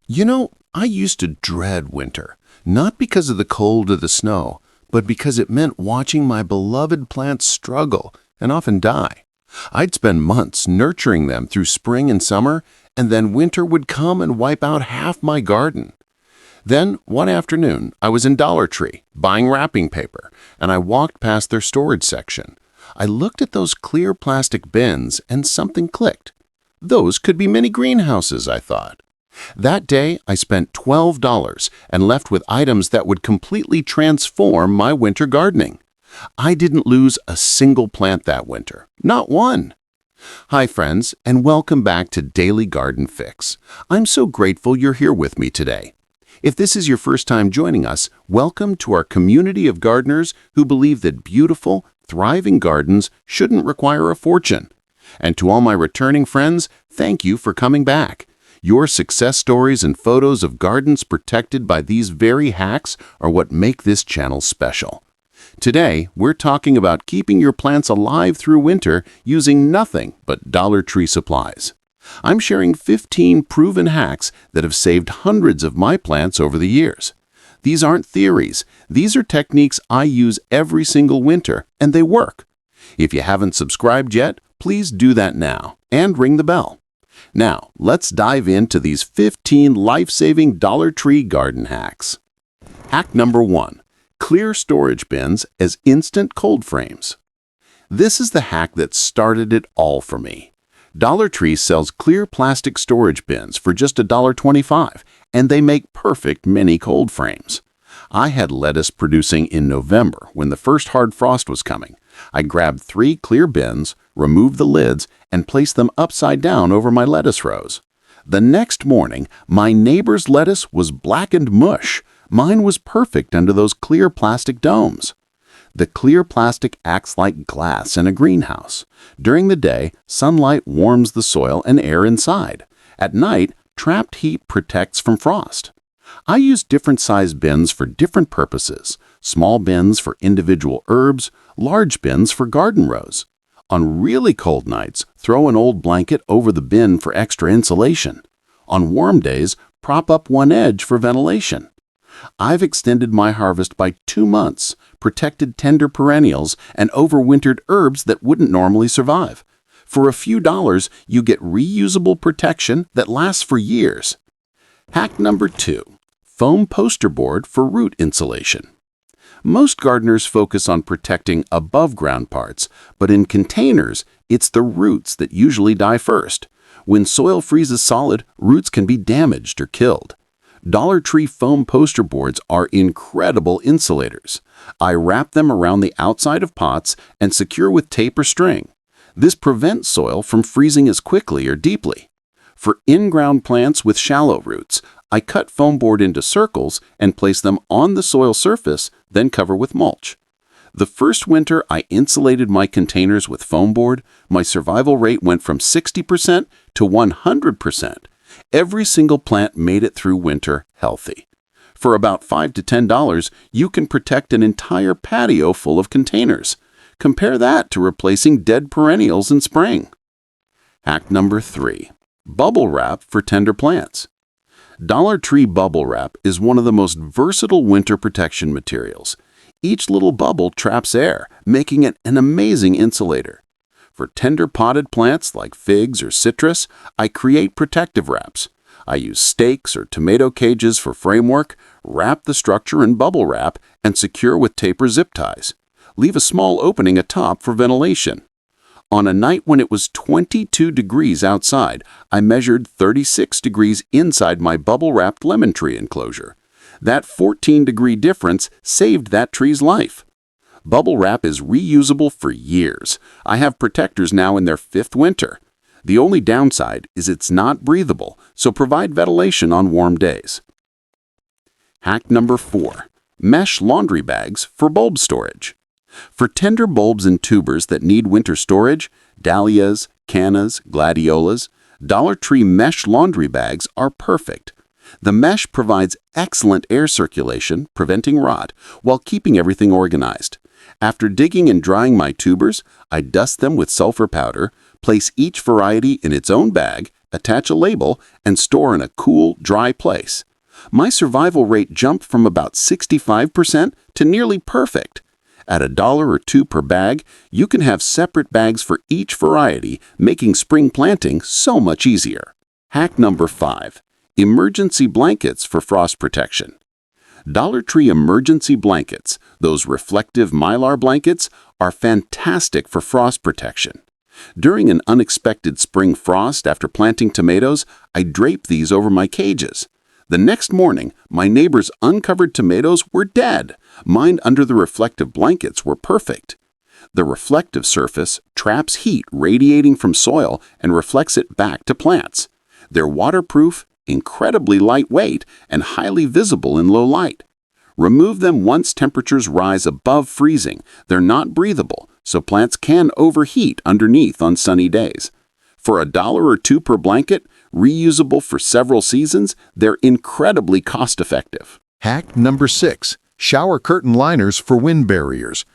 I used to dread winter, not because of the cold or the snow, but because it meant watching my beloved plants struggle and often die. I'd spend months nurturing them through spring and summer, and then winter would come and wipe out half my garden. Then, one afternoon, I was in Dollar Tree, buying wrapping paper, and I walked past their storage section. I looked at those clear plastic bins, and something clicked. Those could be mini greenhouses, I thought. That day, I spent $12 and left with items that would completely transform my winter gardening. I didn't lose a single plant that winter, not one. Hi, friends, and welcome back to Daily Garden Fix. I'm so grateful you're here with me today. If this is your first time joining us, welcome to our community of gardeners who believe that beautiful, thriving gardens shouldn't require a fortune. And to all my returning friends, thank you for coming back. Your success stories and photos of gardens protected by these very hacks are what make this channel special. Today, we're talking about keeping your plants alive through winter using nothing but Dollar Tree supplies. I'm sharing 15 proven hacks that have saved hundreds of my plants over the years. These aren't theories. These are techniques I use every single winter, and they work. If you haven't subscribed yet, please do that now and ring the bell. Now, let's dive into these 15 life-saving Dollar Tree garden hacks. Hack number 1. Clear storage bins as instant cold frames. This is the hack that started it all for me. Dollar Tree sells clear plastic storage bins for just $1.25, and they make perfect mini cold frames. I had lettuce producing in November when the first hard frost was coming. I grabbed 3 clear bins, removed the lids, and placed them upside down over my lettuce rows. The next morning, my neighbor's lettuce was blackened mush. Mine was perfect under those clear plastic domes. The clear plastic acts like glass in a greenhouse. During the day, sunlight warms the soil and air inside. At night, trapped heat protects from frost. I use different size bins for different purposes. Small bins for individual herbs, large bins for garden rows. On really cold nights, throw an old blanket over the bin for extra insulation. On warm days, prop up one edge for ventilation. I've extended my harvest by 2 months, protected tender perennials, and overwintered herbs that wouldn't normally survive. For a few dollars, you get reusable protection that lasts for years. Hack number 2. Foam poster board for root insulation. Most gardeners focus on protecting above-ground parts, but in containers, it's the roots that usually die first. When soil freezes solid, roots can be damaged or killed. Dollar Tree foam poster boards are incredible insulators. I wrap them around the outside of pots and secure with tape or string. This prevents soil from freezing as quickly or deeply. For in-ground plants with shallow roots, I cut foam board into circles and place them on the soil surface, then cover with mulch. The first winter I insulated my containers with foam board, my survival rate went from 60% to 100%. Every single plant made it through winter healthy. For about $5 to $10, you can protect an entire patio full of containers. Compare that to replacing dead perennials in spring. Hack number 3. Bubble wrap for tender plants. Dollar Tree bubble wrap is one of the most versatile winter protection materials. Each little bubble traps air, making it an amazing insulator. For tender potted plants like figs or citrus, I create protective wraps. I use stakes or tomato cages for framework, wrap the structure in bubble wrap, and secure with tape or zip ties. Leave a small opening atop for ventilation. On a night when it was 22 degrees outside, I measured 36 degrees inside my bubble-wrapped lemon tree enclosure. That 14-degree difference saved that tree's life. Bubble wrap is reusable for years. I have protectors now in their 5th winter. The only downside is it's not breathable, so provide ventilation on warm days. Hack number 4. Mesh laundry bags for bulb storage. For tender bulbs and tubers that need winter storage, dahlias, cannas, gladiolas, Dollar Tree mesh laundry bags are perfect. The mesh provides excellent air circulation, preventing rot, while keeping everything organized. After digging and drying my tubers, I dust them with sulfur powder, place each variety in its own bag, attach a label, and store in a cool, dry place. My survival rate jumped from about 65% to nearly perfect. At $1 or $2 per bag, you can have separate bags for each variety, making spring planting so much easier. Hack number 5. Emergency blankets for frost protection. Dollar Tree emergency blankets, those reflective mylar blankets, are fantastic for frost protection. During an unexpected spring frost after planting tomatoes, I drape these over my cages. The next morning, my neighbor's uncovered tomatoes were dead. Mine under the reflective blankets were perfect. The reflective surface traps heat radiating from soil and reflects it back to plants. They're waterproof, incredibly lightweight, and highly visible in low light. Remove them once temperatures rise above freezing. They're not breathable, so plants can overheat underneath on sunny days. For $1 or $2 per blanket, reusable for several seasons, they're incredibly cost-effective. Hack number 6. Shower curtain liners for wind barriers.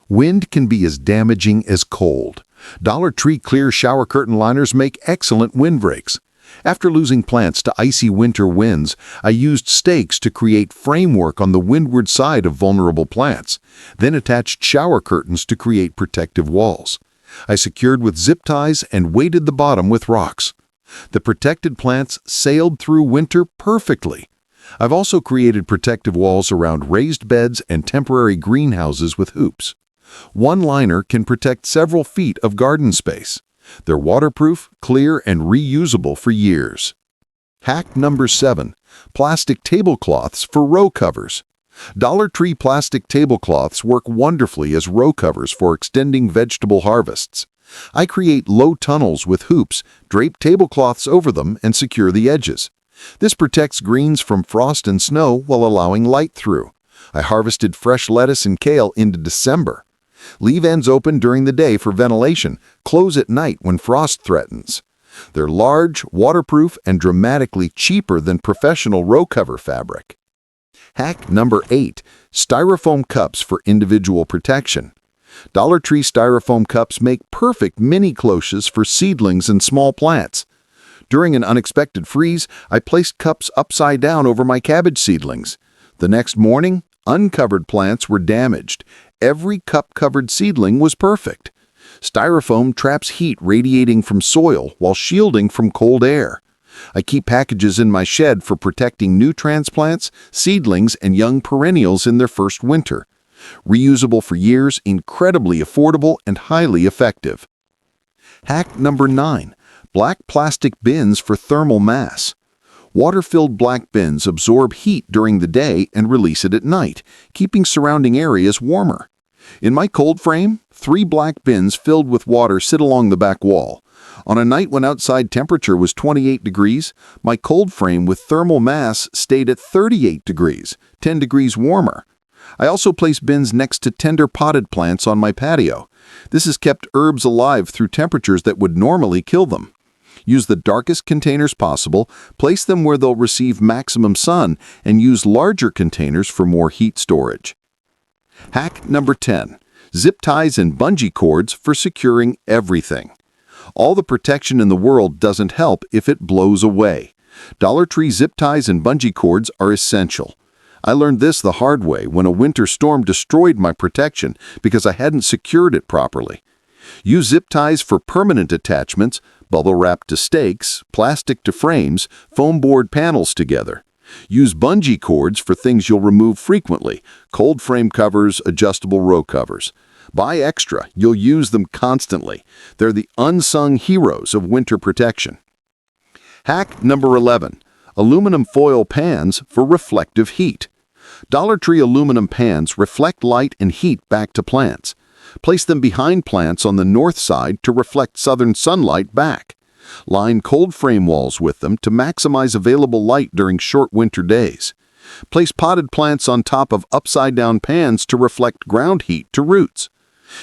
Wind can be as damaging as cold. Dollar Tree clear shower curtain liners make excellent windbreaks. After losing plants to icy winter winds, I used stakes to create framework on the windward side of vulnerable plants, then attached shower curtains to create protective walls. I secured with zip ties and weighted the bottom with rocks. The protected plants sailed through winter perfectly. I've also created protective walls around raised beds and temporary greenhouses with hoops. One liner can protect several feet of garden space. They're waterproof, clear, and reusable for years. Hack number 7. Plastic tablecloths for row covers. Dollar Tree plastic tablecloths work wonderfully as row covers for extending vegetable harvests. I create low tunnels with hoops, drape tablecloths over them, and secure the edges. This protects greens from frost and snow while allowing light through. I harvested fresh lettuce and kale into December. Leave ends open during the day for ventilation, close at night when frost threatens. They're large, waterproof, and dramatically cheaper than professional row cover fabric. Hack number 8. Styrofoam cups for individual protection. Dollar Tree styrofoam cups make perfect mini cloches for seedlings and small plants. During an unexpected freeze, I placed cups upside down over my cabbage seedlings. The next morning, uncovered plants were damaged. Every cup-covered seedling was perfect. Styrofoam traps heat radiating from soil while shielding from cold air. I keep packages in my shed for protecting new transplants, seedlings, and young perennials in their first winter. Reusable for years, incredibly affordable, and highly effective. Hack number 9. Black plastic bins for thermal mass. Water-filled black bins absorb heat during the day and release it at night, keeping surrounding areas warmer. In my cold frame, 3 black bins filled with water sit along the back wall. On a night when outside temperature was 28 degrees, my cold frame with thermal mass stayed at 38 degrees, 10 degrees warmer. I also place bins next to tender potted plants on my patio. This has kept herbs alive through temperatures that would normally kill them. Use the darkest containers possible, place them where they'll receive maximum sun, and use larger containers for more heat storage. Hack number 10. Zip ties and bungee cords for securing everything. All the protection in the world doesn't help if it blows away. Dollar Tree zip ties and bungee cords are essential. I learned this the hard way when a winter storm destroyed my protection because I hadn't secured it properly. Use zip ties for permanent attachments, bubble wrap to stakes, plastic to frames, foam board panels together. Use bungee cords for things you'll remove frequently, cold frame covers, adjustable row covers. Buy extra, you'll use them constantly. They're the unsung heroes of winter protection. Hack number 11. Aluminum foil pans for reflective heat. Dollar Tree aluminum pans reflect light and heat back to plants. Place them behind plants on the north side to reflect southern sunlight back. Line cold frame walls with them to maximize available light during short winter days. Place potted plants on top of upside-down pans to reflect ground heat to roots.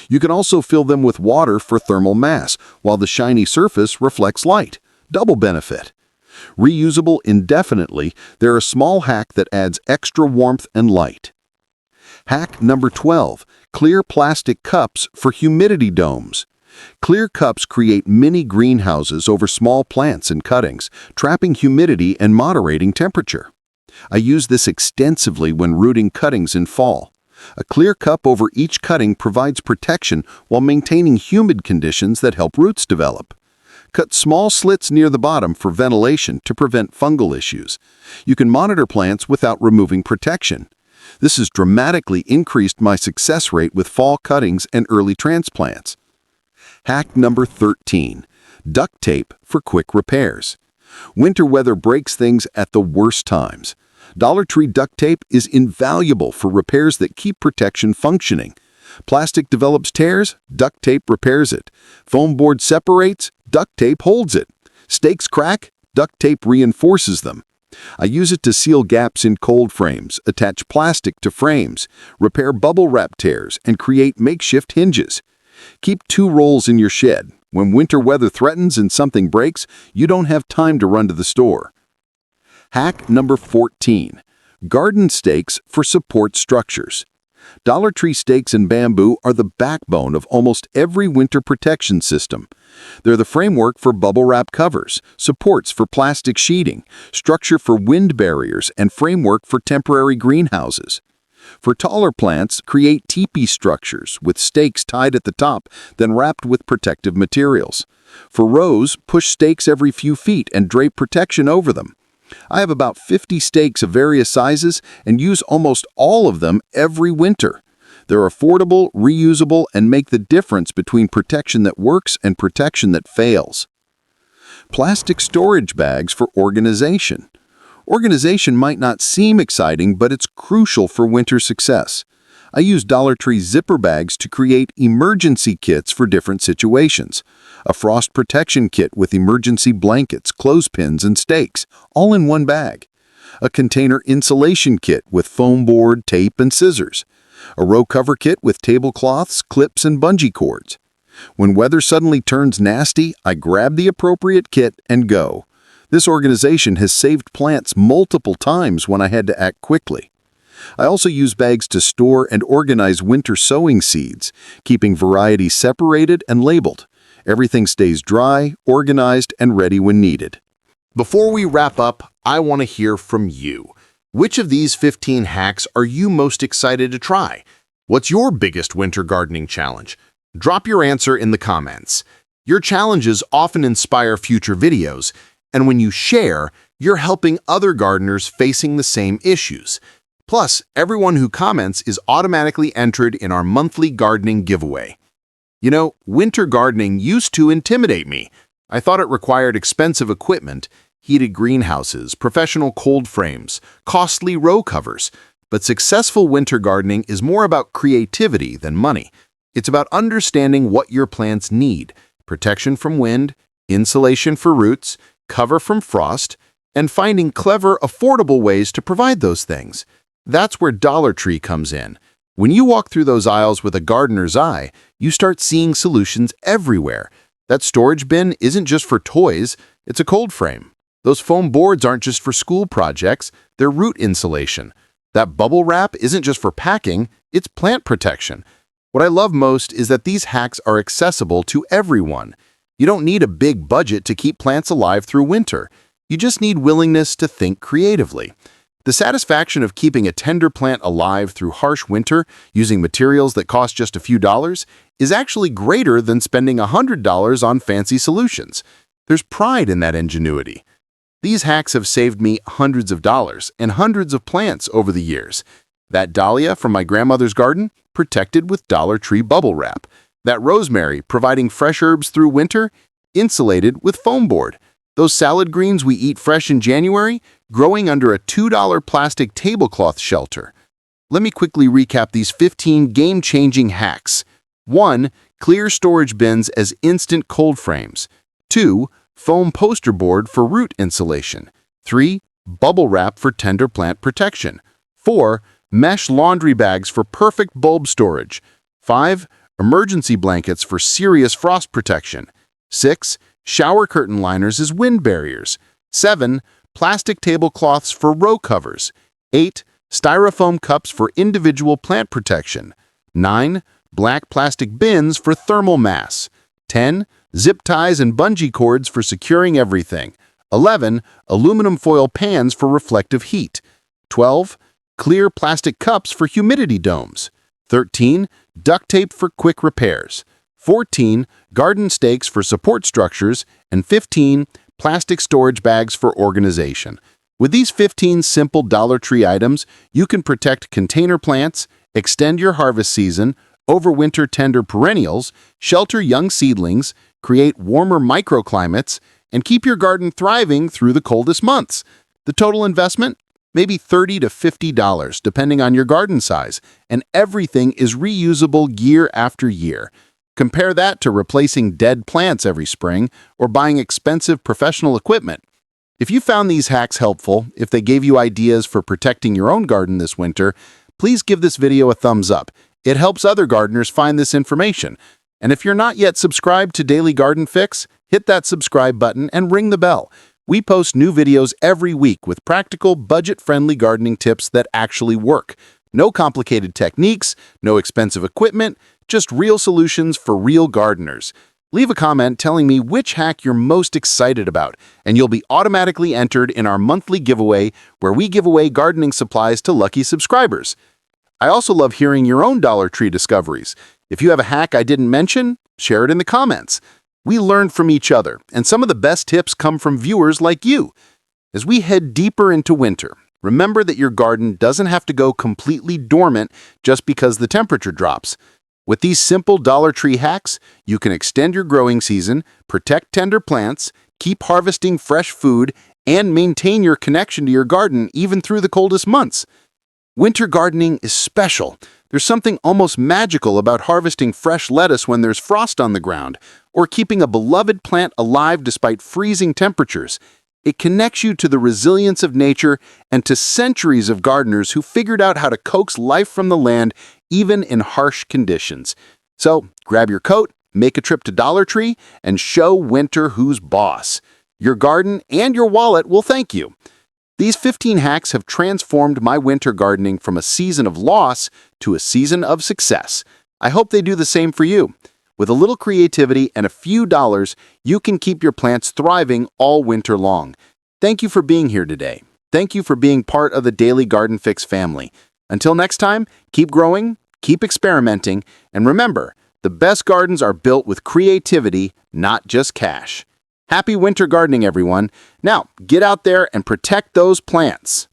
You can also fill them with water for thermal mass, while the shiny surface reflects light. Double benefit. Reusable indefinitely, they're a small hack that adds extra warmth and light. Hack number 12. Clear plastic cups for humidity domes. Clear cups create mini greenhouses over small plants and cuttings, trapping humidity and moderating temperature. I use this extensively when rooting cuttings in fall. A clear cup over each cutting provides protection while maintaining humid conditions that help roots develop. Cut small slits near the bottom for ventilation to prevent fungal issues. You can monitor plants without removing protection. This has dramatically increased my success rate with fall cuttings and early transplants. Hack number 13. Duct tape for quick repairs. Winter weather breaks things at the worst times. Dollar Tree duct tape is invaluable for repairs that keep protection functioning. Plastic develops tears, duct tape repairs it. Foam board separates, duct tape holds it. Stakes crack, duct tape reinforces them. I use it to seal gaps in cold frames, attach plastic to frames, repair bubble wrap tears, and create makeshift hinges. Keep 2 rolls in your shed. When winter weather threatens and something breaks, you don't have time to run to the store. Hack number 14. Garden stakes for support structures. Dollar Tree stakes and bamboo are the backbone of almost every winter protection system. They're the framework for bubble wrap covers, supports for plastic sheeting, structure for wind barriers, and framework for temporary greenhouses. For taller plants, create teepee structures with stakes tied at the top, then wrapped with protective materials. For rows, push stakes every few feet and drape protection over them. I have about 50 stakes of various sizes and use almost all of them every winter. They're affordable, reusable, and make the difference between protection that works and protection that fails. Plastic storage bags for organization. Organization might not seem exciting, but it's crucial for winter success. I use Dollar Tree zipper bags to create emergency kits for different situations. A frost protection kit with emergency blankets, clothespins, and stakes, all in one bag. A container insulation kit with foam board, tape, and scissors. A row cover kit with tablecloths, clips, and bungee cords. When weather suddenly turns nasty, I grab the appropriate kit and go. This organization has saved plants multiple times when I had to act quickly. I also use bags to store and organize winter sowing seeds, keeping varieties separated and labeled. Everything stays dry, organized, and ready when needed. Before we wrap up, I want to hear from you. Which of these 15 hacks are you most excited to try? What's your biggest winter gardening challenge? Drop your answer in the comments. Your challenges often inspire future videos, and when you share, you're helping other gardeners facing the same issues. Plus, everyone who comments is automatically entered in our monthly gardening giveaway. You know, winter gardening used to intimidate me. I thought it required expensive equipment, heated greenhouses, professional cold frames, costly row covers. But successful winter gardening is more about creativity than money. It's about understanding what your plants need: protection from wind, insulation for roots, cover from frost, and finding clever, affordable ways to provide those things. That's where Dollar Tree comes in. When you walk through those aisles with a gardener's eye, you start seeing solutions everywhere. That storage bin isn't just for toys, it's a cold frame. Those foam boards aren't just for school projects, they're root insulation. That bubble wrap isn't just for packing, it's plant protection. What I love most is that these hacks are accessible to everyone. You don't need a big budget to keep plants alive through winter. You just need willingness to think creatively. The satisfaction of keeping a tender plant alive through harsh winter using materials that cost just a few dollars is actually greater than spending $100 on fancy solutions. There's pride in that ingenuity. These hacks have saved me hundreds of dollars and hundreds of plants over the years. That dahlia from my grandmother's garden, protected with Dollar Tree bubble wrap. That rosemary, providing fresh herbs through winter, insulated with foam board. Those salad greens we eat fresh in January, growing under a $2 plastic tablecloth shelter. Let me quickly recap these 15 game-changing hacks. 1. Clear storage bins as instant cold frames. 2. Foam poster board for root insulation. 3. Bubble wrap for tender plant protection. 4. Mesh laundry bags for perfect bulb storage. 5. Emergency blankets for serious frost protection. 6. Shower curtain liners as wind barriers. 7. Plastic tablecloths for row covers. 8. Styrofoam cups for individual plant protection. 9. Black plastic bins for thermal mass. 10. Zip ties and bungee cords for securing everything. 11. Aluminum foil pans for reflective heat. 12. Clear plastic cups for humidity domes. 13. Duct tape for quick repairs. 14. Garden stakes for support structures. And 15. Plastic storage bags for organization. With these 15 simple Dollar Tree items, you can protect container plants, extend your harvest season, overwinter tender perennials, shelter young seedlings, create warmer microclimates, and keep your garden thriving through the coldest months. The total investment? Maybe $30 to $50, depending on your garden size, and everything is reusable year after year. Compare that to replacing dead plants every spring or buying expensive professional equipment. If you found these hacks helpful, if they gave you ideas for protecting your own garden this winter, please give this video a thumbs up. It helps other gardeners find this information. And if you're not yet subscribed to Daily Garden Fix, hit that subscribe button and ring the bell. We post new videos every week with practical, budget-friendly gardening tips that actually work. No complicated techniques, no expensive equipment, just real solutions for real gardeners. Leave a comment telling me which hack you're most excited about, and you'll be automatically entered in our monthly giveaway where we give away gardening supplies to lucky subscribers. I also love hearing your own Dollar Tree discoveries. If you have a hack I didn't mention, share it in the comments. We learn from each other, and some of the best tips come from viewers like you. As we head deeper into winter, remember that your garden doesn't have to go completely dormant just because the temperature drops. With these simple Dollar Tree hacks, you can extend your growing season, protect tender plants, keep harvesting fresh food, and maintain your connection to your garden even through the coldest months. Winter gardening is special. There's something almost magical about harvesting fresh lettuce when there's frost on the ground, or keeping a beloved plant alive despite freezing temperatures. It connects you to the resilience of nature and to centuries of gardeners who figured out how to coax life from the land even in harsh conditions. So, grab your coat, make a trip to Dollar Tree, and show winter who's boss. Your garden and your wallet will thank you. These 15 hacks have transformed my winter gardening from a season of loss to a season of success. I hope they do the same for you. With a little creativity and a few dollars, you can keep your plants thriving all winter long. Thank you for being here today. Thank you for being part of the Daily Garden Fix family. Until next time, keep growing, keep experimenting, and remember, the best gardens are built with creativity, not just cash. Happy winter gardening, everyone. Now, get out there and protect those plants.